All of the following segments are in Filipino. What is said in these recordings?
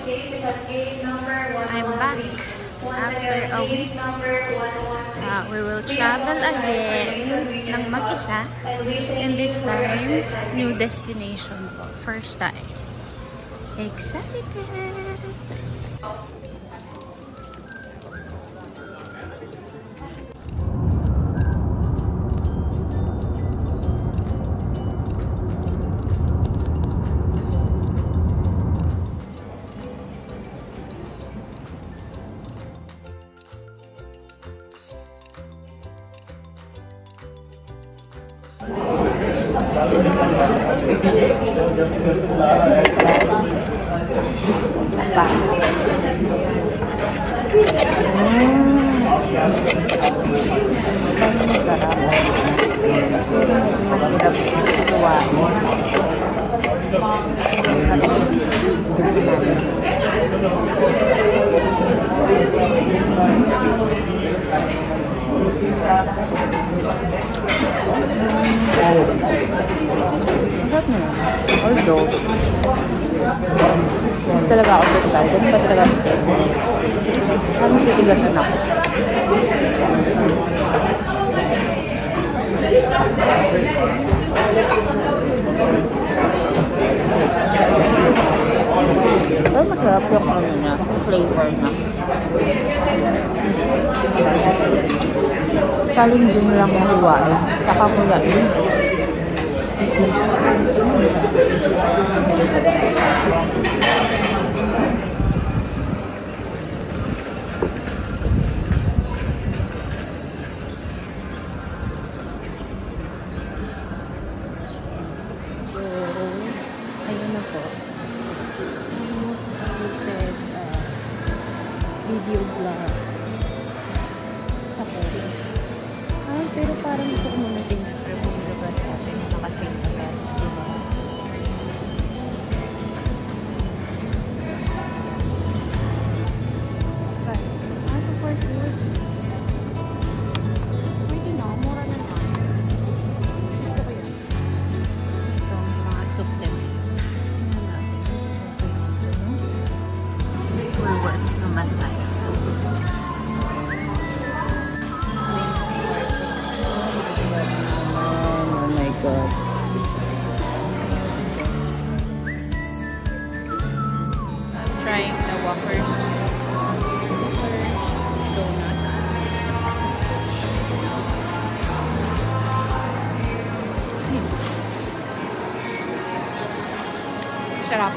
I'm back after a week. We will travel again ng mag-isa, and this time, new destination po. First time. Excited! Although, talaga ako sa side. Ganun ba talaga sa side? Saan mo titigasan ako? Pero masarap yung ano niya, flavor na. Challenging lang yung hiwain. Saka mulain. Ayun na po. Video vlog sa Paris. Pero parang gusto ko muna tingnan pero bumilog sa atin. Nakasing na yan, diba? Ano for seats? Pwede na, mura na naman. Ito ko yan. Ito, mga supplement. Woolworths naman tayo. Oh my God. Trying the Whoppers donut. Sarap.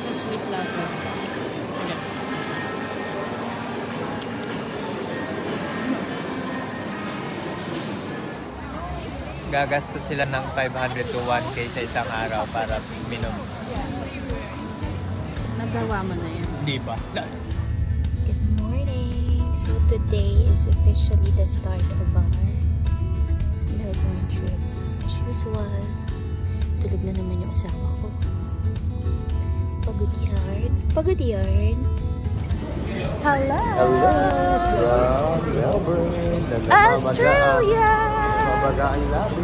Ito sweet lang. Gagastos sila ng 500 to 1K sa isang araw para minom. Nagawa mo na yan. Di ba? Good morning! So today is officially the start of our Melbourne trip. As usual, tulog na naman yung asawa ko. Pagod yarn. Pagod yarn. Hello! Hello from Melbourne, Australia! Mabagaan labi.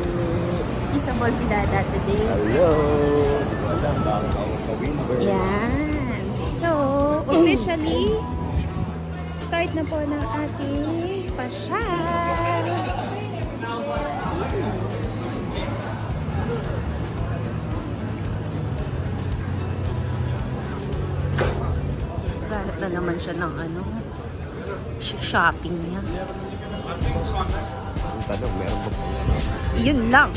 Isabol si Dada today. Hello! Walang bakaw ka Winburn. Yan. So, officially, start na po ng ating pasyal. Lahat na naman siya ng ano, shopping niya. Ang tanong, meron ba? Yun lang.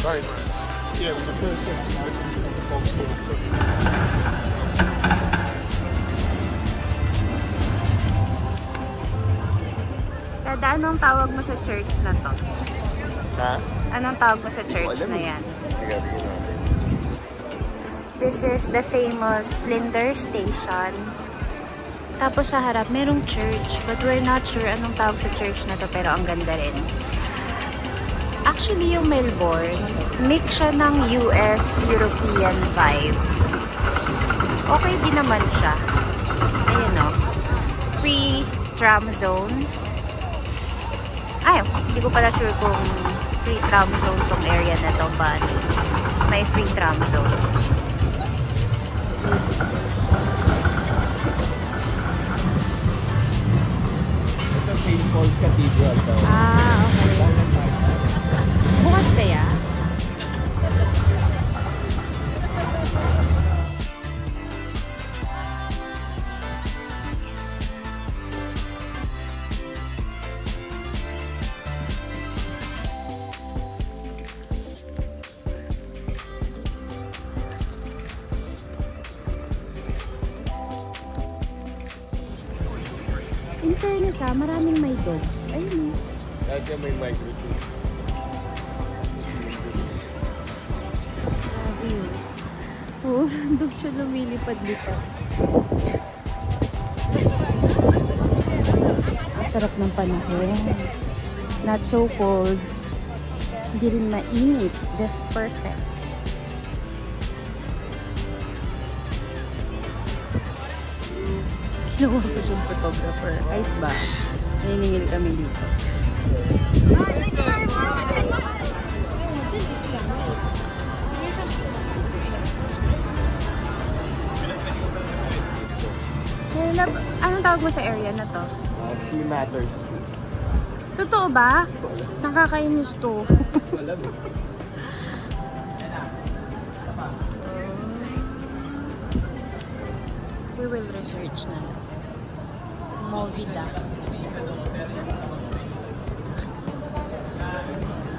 Sorry, yeah, with the first Dada, anong tawag mo sa church na to? Ha? Anong tawag mo sa church na yan? This is the famous Flinders Station. Tapos sa harap, merong church. But we're not sure anong tawag sa church na to, pero ang ganda rin. Actually, yung Melbourne, mix siya ng US-European vibe. Okay din naman siya. Ayan o. Free tram zone. Ay, hindi ko pala sure kung free tram zone tong area na to, but may free tram zone. Ito St. Paul's Cathedral daw. Ah, okay. Bukas kaya? In fairness maraming may dogs. Ayun. Dati may migratory. Grabe. Oo, nandun siya lumilipad dito. Ang sarap ng panahon. Not so cold. Hindi rin mainit. Just perfect. Kinuha ko siyang photographer. Ayos ba? Naniningil kami dito. Hey, love, anong tawag mo sa area na to? She Matters. Totoo ba? Nakakainis to. We will research na. Movida.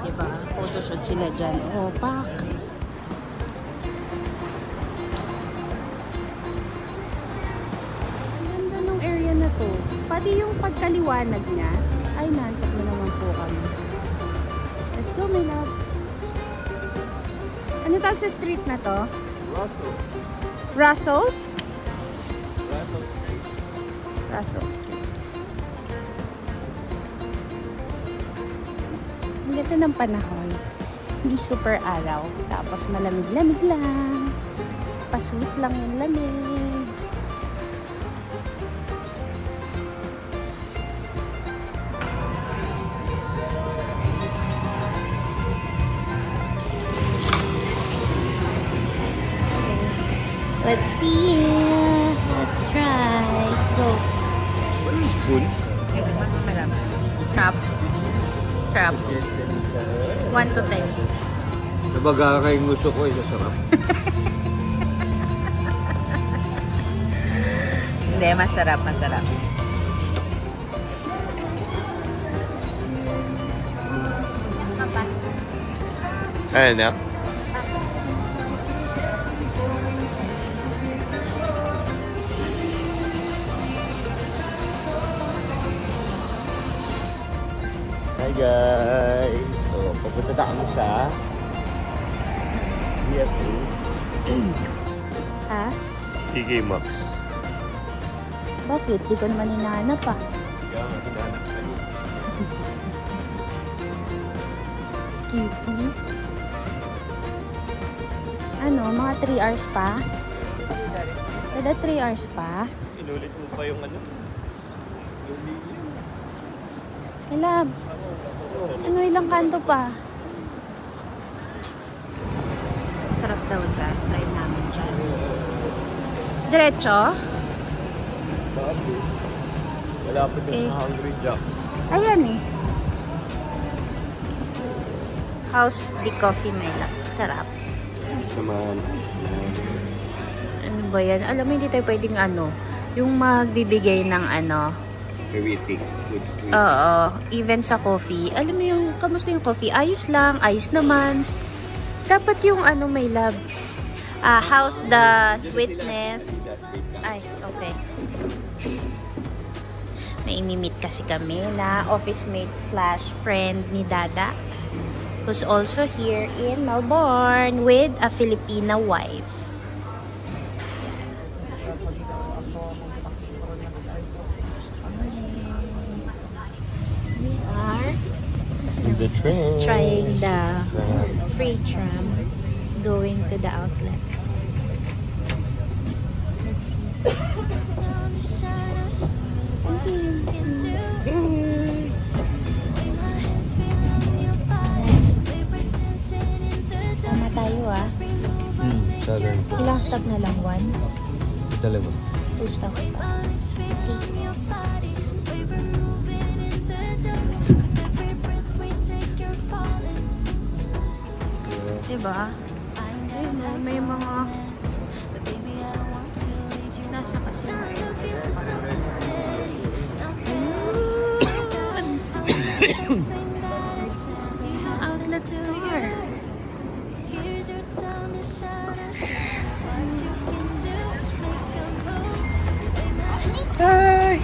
Diba? Photoshoot sila dyan. Oh, pak. Ang ganda ng area na to. Pati yung pagkaliwanag niya. Ay, nantok na naman po kami. Let's go, my love. Ano tawag sa street na to? Russell's? Russell Street. Ang ganda ng panahon. Hindi super araw. Tapos malamig-lamig lang. Pasweet lang yung lamig. Let's see. Let's try. Go. What is spoon? Trap. Trap. 1 to 10. Nabaga kayong gusto ko, isa sarap. Hindi, masarap, masarap. Ayan na. Hi guys! So, papunta na kami sa DFU. Ha? TK Maxx. Bakit? Di ko naman hinahanap ah. Excuse me? Ano? Mga 3 hours pa? Kada 3 hours pa? Inulit mo pa yung ano? Hey, love. Ano, ilang kanto pa? Sarap daw dyan. Try namin dyan. Diretso? Wala pa din Okay. Hungry Jack. Ayan eh. House de coffee, my love. Sarap. Nice naman. Nice naman. Ano ba yan? Alam mo, hindi tayo pwedeng ano, yung magbibigay ng ano. Creating. Good sweet. Oo. Even sa coffee. Alam mo yung, kamusta yung coffee? Ayos lang. Ayos naman. Dapat yung ano, my love. House the sweetness. Ay, okay. May imimit kasi kami na office mate / friend ni Dada, who's also here in Melbourne with a Filipina wife. We are the train. Trying the free tram going to the outlet. Let's see. Tama tayo ah. Southern. Ilang stop na lang? 1? Dalawa. 2 stops pa. Diba? Ayun, may mga nasa kasi outlet store. Hi!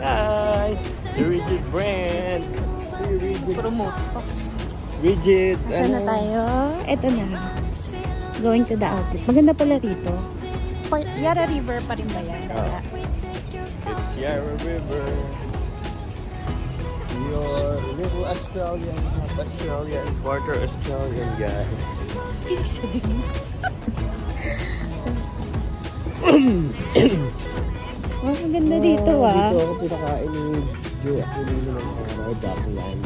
Hi! The Rigid brand! Promote pa. Rigid! Saan na tayo? Ito na. Going to the outlet. Maganda pala rito. Yara River pa rin ba yan? It's Yarra River. Your little Australian, half Australian, quarter Australian guy. Ibig sabihin. Oh, maganda dito ah. Dito ako pinakain ni Joe Aquilino ng araw, Dockland.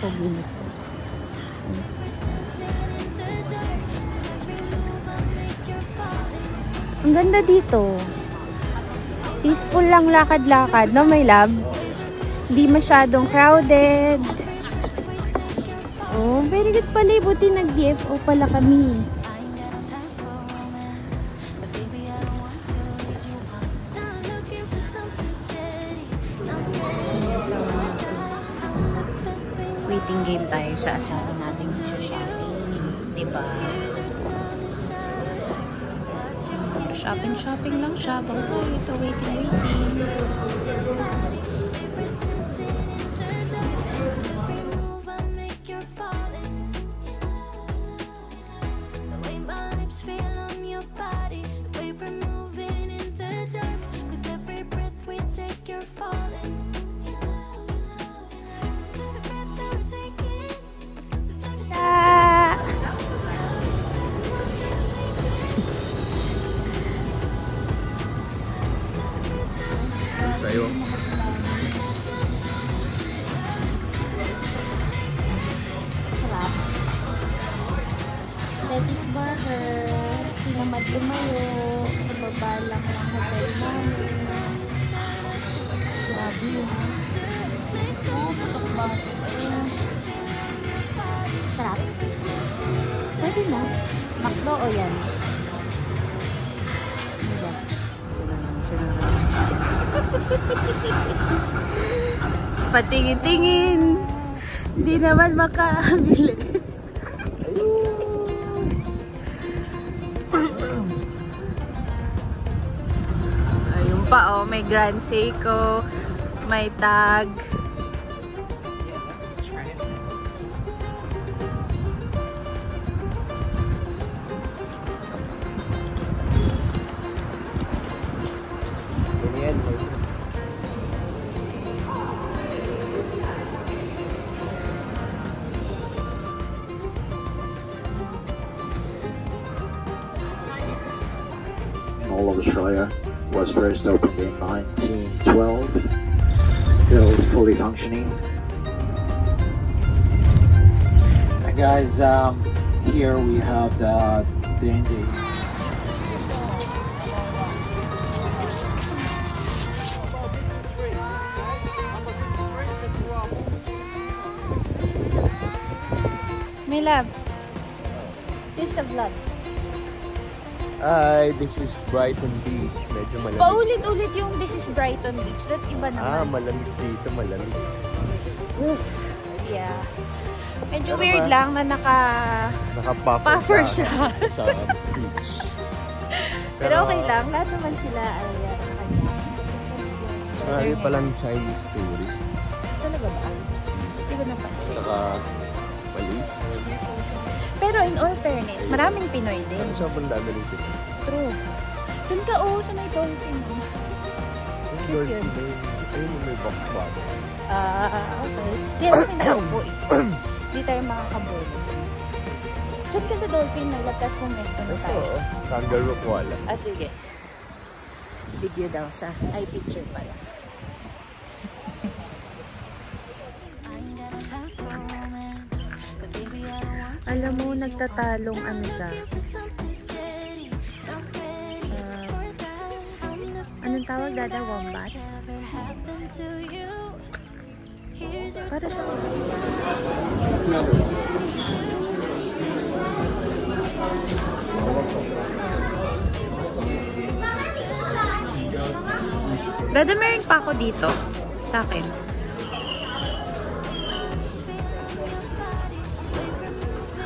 Pogi nito. Ang ganda dito. Peaceful lang lakad-lakad, no, my love? Hindi masyadong crowded. Oh, very good pala. Buti nag-DFO pala kami. Waiting game tayo sa asawa natin sa shopping. Diba? Shopping lang siya. Bang po ito, waiting. Sa'yo. Sarap. Lettuce burger. Sinamad lumayo. Sa baba lang ng hotel namin. Grabe yun. Oh, putok ba? Sarap. Pwede na. Makdo o yan? Diba? Patingin-tingin. Hindi naman makabili. Ayun pa oh, may Grand Seiko, may tag. Mall of Australia was first opened in 1912, still fully functioning. And guys, here we have the D&D. My love, this is a vlog. Hi, this is Brighton Beach. Medyo malamig. Paulit-ulit yung this is Brighton Beach. That iba naman. Malamig dito, malamig. Yeah. Medyo weird lang na Naka-puffer siya. sa beach. Pero okay lang. Lahat naman sila ay kanya. Marami palang Chinese tourist. Talaga ba? Hindi ko napansin. Mali. Pero in all fairness, maraming Pinoy din. Sobrang dami ng Pinoy. True. Doon ka, sa may dolphin. Cute yun. Ayun yung may box water. Okay. Di ako pinaupo eh. Di tayo makakaboard. Diyan ka sa dolphin, naglatas pumesto na tayo. Ito, kangaroo koala. Sige. Video daw sa, picture pala. Alam mo, nagtatalong siya. Anong tawag, Dada? Wombat? Para sa Dada, meron pa ako dito. Sa akin.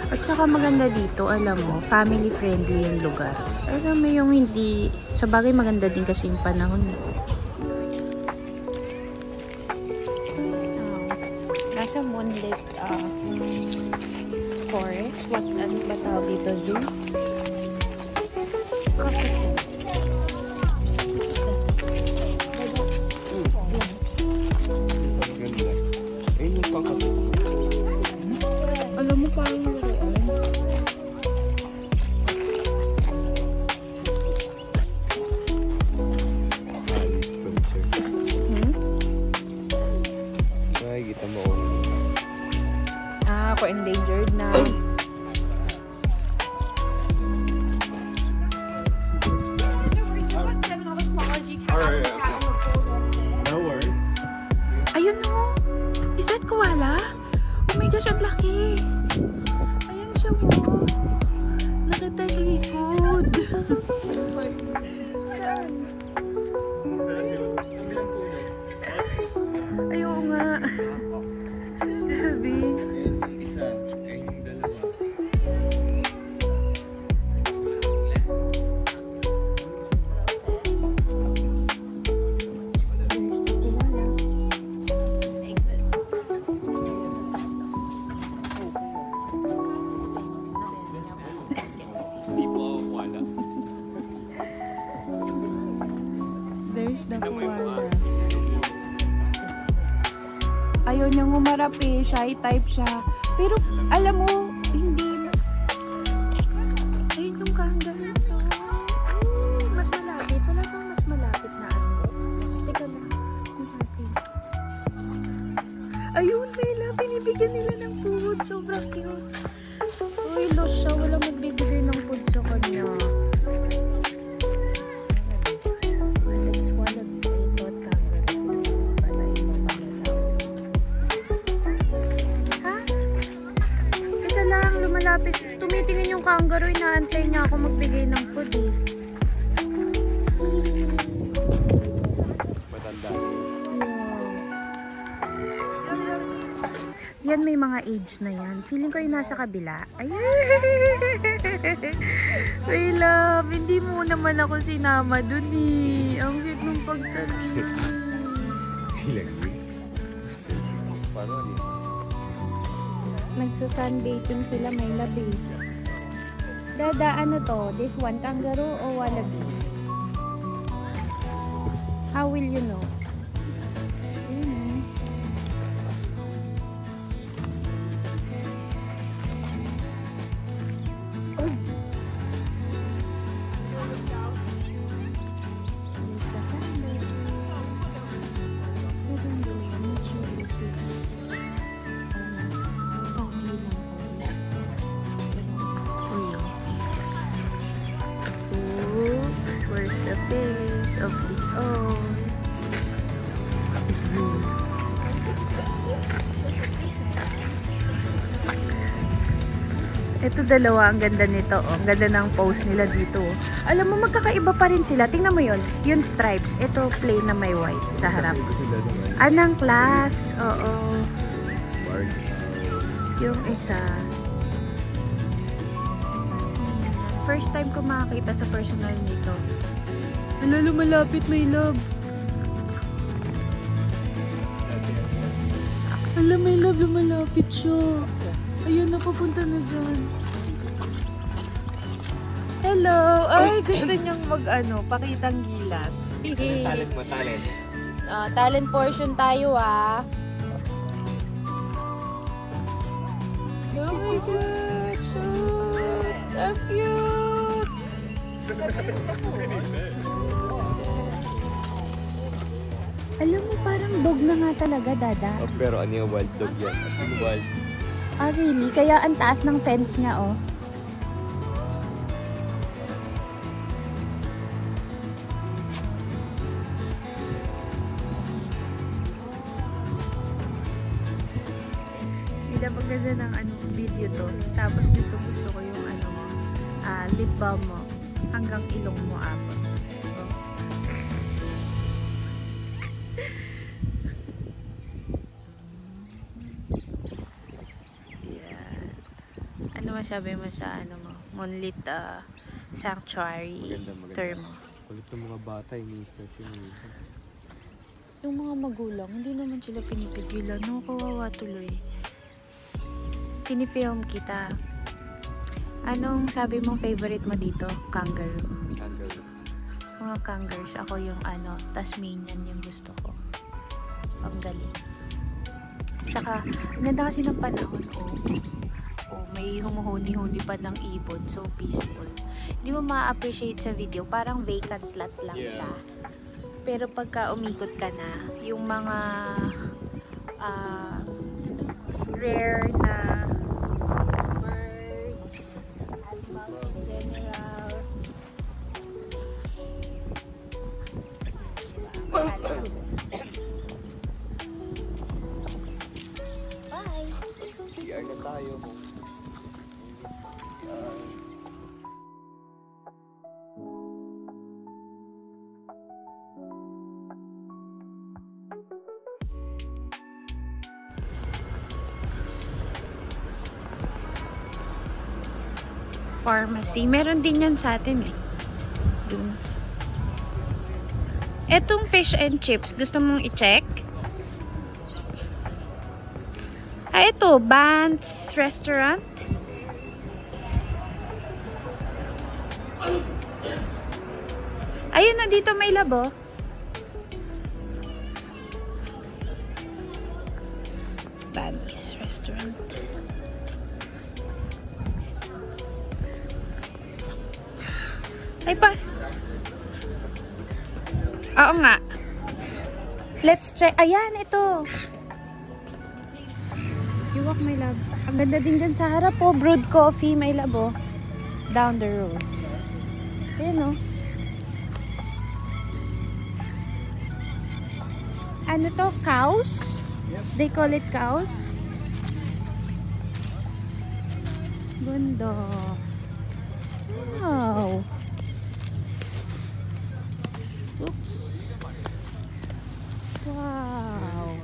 At saka maganda dito, alam mo, family friendly yung lugar. Alam mo yung hindi, sa bagay maganda din kasi yung panahon. Nasa moonlit forest. Ano ba tawag dito? Zoo? Alam mo parang Nakikita mo ako endangered na. No worries. Ayun o! Is that koala? Oh my gosh, ang laki! Ayan siya mo! Nakatalikod! Saan? Ayaw nga! Sabi! Isa, ayun yung dalawa. There's the koala. Ayaw niyang humarap eh. Shy type siya. Pero, alam mo, hindi. Ayun yung kangaroo. Mas malapit. Wala bang mas malapit na ano? Teka lang. Ayun, Bella. Binibigyan nila ng food. Sobrang cute. Uy, lost siya. Walang magbibigay ng food sa kanya. Lumalapit. Tumitingin yung kangaroo, inaantay niya ako magbigay ng food eh. Matanda. Yan, may mga age na yan. Feeling ko yung nasa kabila. Ay! Ay, love. Hindi mo naman ako sinama dun eh. Ang cute nung pagsabi. Paano niya? Nagsa-sunbathing sila, may labi. Dada, ano to? This one, kangaroo o wallaby? How will you know? Where's the face of the own? Ito dalawa, ang ganda nito. Oh. Ang ganda ng pose nila dito. Alam mo, magkakaiba pa rin sila. Tingnan mo yun. Yung stripes. Ito plain na may white sa harap. Anang class. Oo. Yung isa. First time ko makakita sa personal nito. Ala, lumalapit, my love. Ala, my love, lumalapit siya. Ayun, napapunta na dyan. Hello! Hello! Ay, gusto niyang mag-ano, pakitang gilas. Talent mo, talent. Talent portion tayo ah. Oh my God! Shoot! How cute! Alam mo, parang dog na nga talaga, Dada. Oh, pero ano yung wild dog yan? Ano wild? Ah, really? Kaya ang taas ng fence niya, oh. Pagkanda ng video to, tapos gusto ko yung lip balm mo hanggang ilong mo abot. Yan. Ano masabi mo sa Moonlit Sanctuary tour mo? Kulit ng mga bata, ini-stress yung isa. Yung mga magulang, hindi naman sila pinipigilan. No, kawawa tuloy. Pinifilm kita. Anong sabi mong favorite mo dito? Kangaroo. Kangaroo. Mga kangaroos. Ako yung Tasmanian yung gusto ko. Ang galing. Saka, ang ganda kasi ng panahon. May humuhuni-huni pa ng ibon. So peaceful. Hindi mo ma-appreciate sa video. Parang vacant lot lang siya. Pero pagka umikot ka na, yung mga rare na birds, animals in general. Bye! CR na tayo. Pharmacy. Meron din yan sa atin eh. Dun. Etong fish and chips, gusto mong i-check? Ito. Bant's Restaurant. Ayun na, dito may labo. Bant's Restaurant. Ay pa. Oo nga. Let's check. Ayan, ito. Iwak, my love. Ang ganda din dyan sa harap po. Brewed coffee, my love, oh. Down the road. Ayan, oh. Ano to? Cows? They call it cows? Ganda. Wow. Oops. Wow.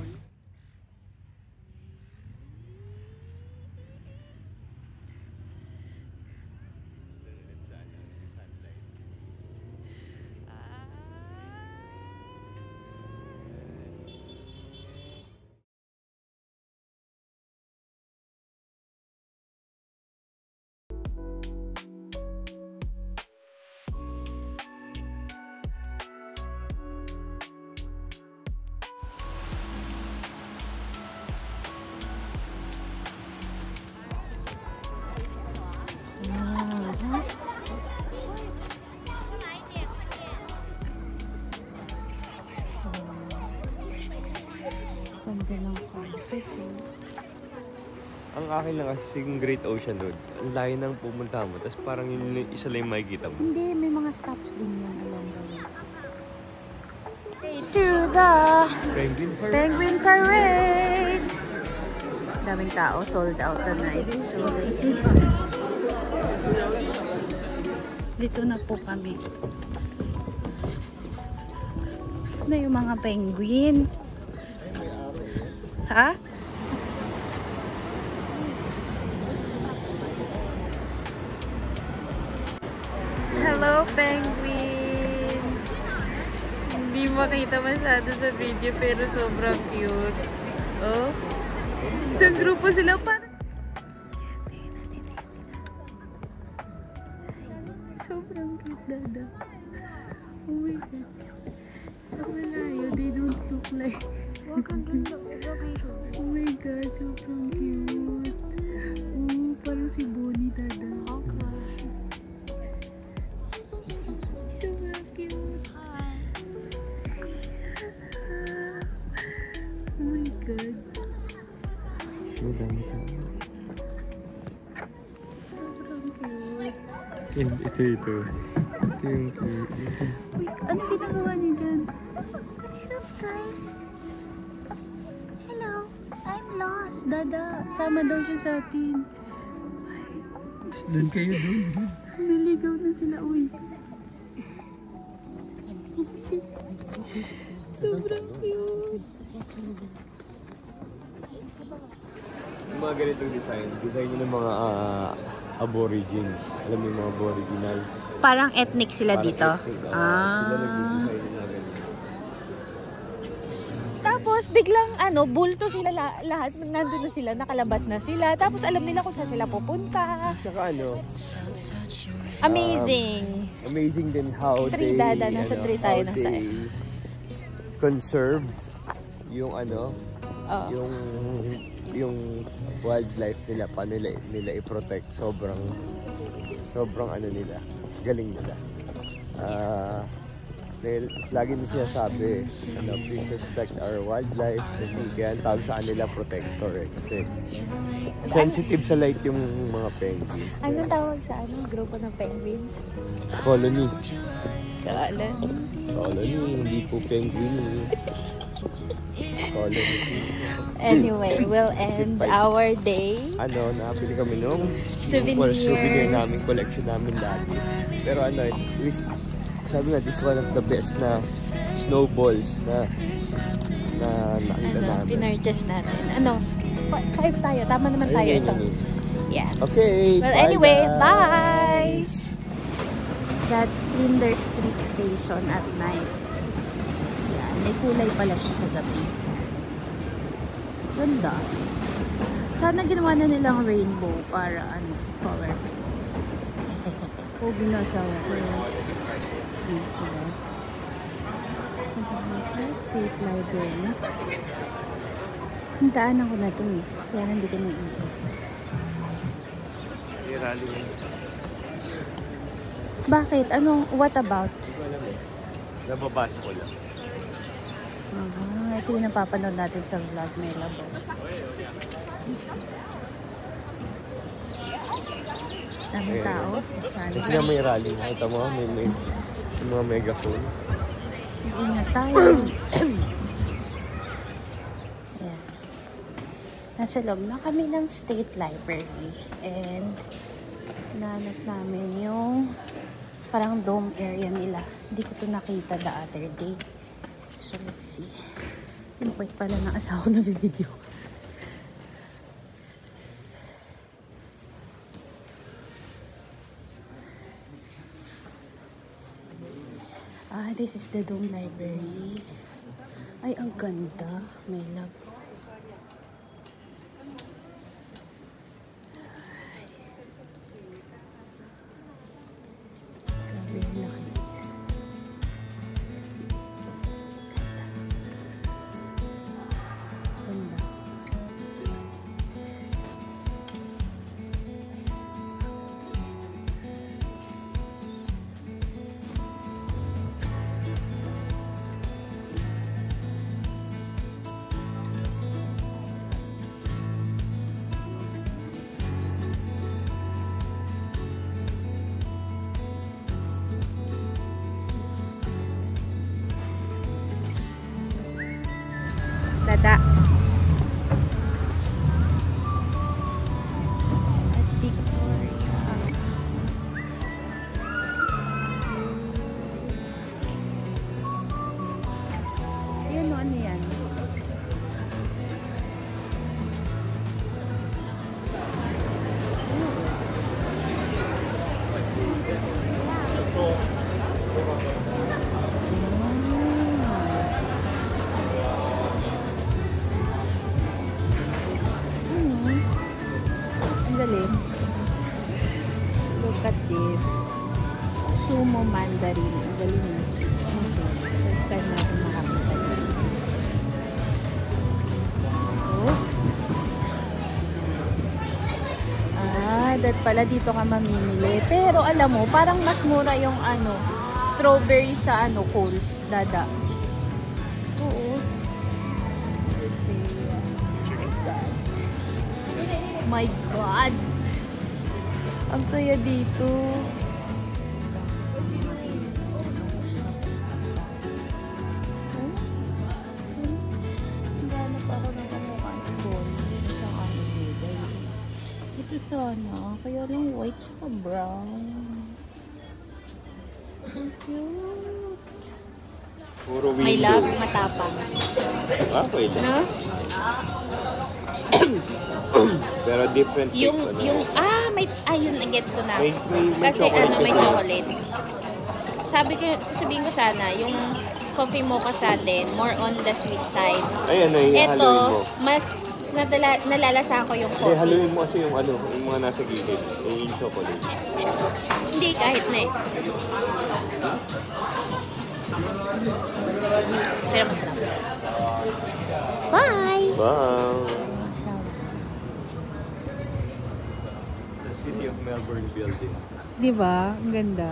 Ang akin lang kasi yung Great Ocean Road, ang layo nang pumunta mo, tapos parang yun isa lang yung makikita mo. Hindi, may mga stops din yun along the way. Okay, to the Penguin Parade! Daming tao, sold out tonight. So, let's see. Dito na po kami. Saan na yung mga penguin? Ha? Hello, penguins! Hindi makita masyado sa video pero sobrang cute. Oh, isang grupo sila parang Sobrang cute, Dada. Oh my God. Sa malayo, they don't look like... Oh my God, sobrang cute. Oh, parang si Bonnie, Dada. Sobrang cute. Oh my God. Sobrang cute. Ito. Ito yung cute. Uy, ano ginagawa niyo dyan? What's up, guys? Hello, I'm lost. Dada, sama daw siya sa atin. Doon kayo, doon. Naligaw na sila, uy. Sobrang cute. Yung mga ganitong design yun ng mga aborigines. Alam mo yung mga aboriginals. Parang ethnic sila dito. Sila nag-design ng mga ganito. Tapos biglang bulto sila lahat. Nandun na sila, nakalabas na sila. Tapos alam nila kung saan sila pupunta. Tsaka Amazing. Amazing din how Three, Dada, nasa three tayo na sa conserve yung yung wildlife nila, paano nila i-protect. Sobrang nila, galing nila. Lagi nila sinasabi, please respect our wildlife. Kaya ang tawag sa kanila protector kasi sensitive sa light yung mga penguins. Anong tawag sa grupo ng penguins? Colony. Colony, hindi po penguins. Colony. Anyway, we'll end our day. Nabili kami nung Souvenirs. namin, collection namin dati. Pero sabi nga, this is one of the best na snowballs na nakita namin. Pinurchase natin. 5 tayo. Tama naman tayo ito. Yeah. Okay. Well, anyway, bye! That's Flinders Street Station at night. Yeah, may kulay pala siya sa gabi. Ganda. Sana ginawa na nilang rainbow para colorful. Pogi na siya. State Library. Daanan ko na ito eh. Kaya nandito na ikot. Bakit? What about? Nababasa ko lang. Ito yung napapanood natin sa vlog, may labo. Daming tao. Kasi nga may rally. Nakita mo, may mga megaphone. Ingat tayo. Ayan. Nasa loob na kami ng State Library. And nanap namin yung parang dome area nila. Hindi ko ito nakita the other day. So let's see. Yung point pala ng asawa ko na video. This is the Dome Library. Ay, ang ganda. May love. Grabe yung laki. Ganda. Dada. At Victoria. Yan o, ano yan? Look at this. Sumo Mandarin. Ang galing na. Kasi, first time natin makakita yun. Oh. That pala dito ka mamimili. Pero alam mo, parang mas mura yung strawberry sa Coles, Dada. Oo. My God! Ang saya dito. Hanap ako ng kamukha ni Bonnie sa kanila. Ito sana. Kaya lang white sa brown. Ang cute. Puro window. My love, matapang. Okay lang. No? Pero different take Yung, ko na. yun, nag-gets ko na. May Kasi chocolate may kasi. chocolate. Sasabihin ko sana, yung coffee mocha sa atin, more on the sweet side. Ayan, haluin mo. Ito, mas nalalasahan ko yung coffee. Haluin mo kasi yung mga nasa gilid. Yung chocolate. Hindi, kahit na eh. Pero masarap. Bye! Wow! The City of Melbourne building. Diba? Ang ganda.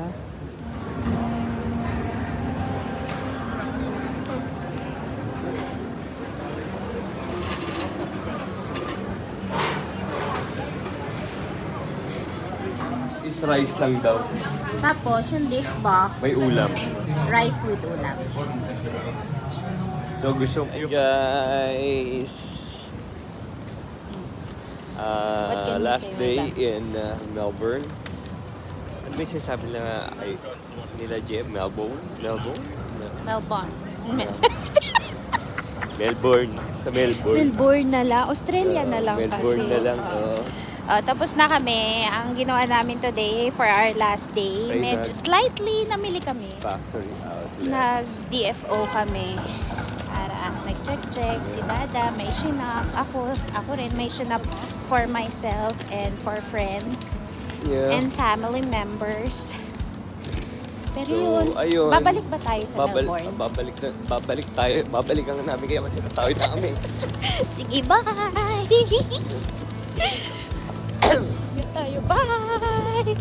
Is rice lang daw. Tapos, yung dish box, May ulam. rice with ulam. So gusto ko guys. What can you Last say, day Mila? in Melbourne. Ano ba yung sinasabi nila Jem? Melbourne? Melbourne. Melbourne. Sa Melbourne. Melbourne na lang. Australia na lang Melbourne kasi. na lang. Tapos na kami. Ang ginawa namin today for our last day, Ay, medyo slightly namili kami. Factory outlet. Nag-DFO kami. Para nag-check-check. Si Dada may shinap. Ako rin may shinap for myself and for friends Yeah. and family members. Pero So, ayun. babalik ba tayo sa Melbourne? Babalik ang namin kaya masira tayo namin. Sige, bye! Tayo, bye!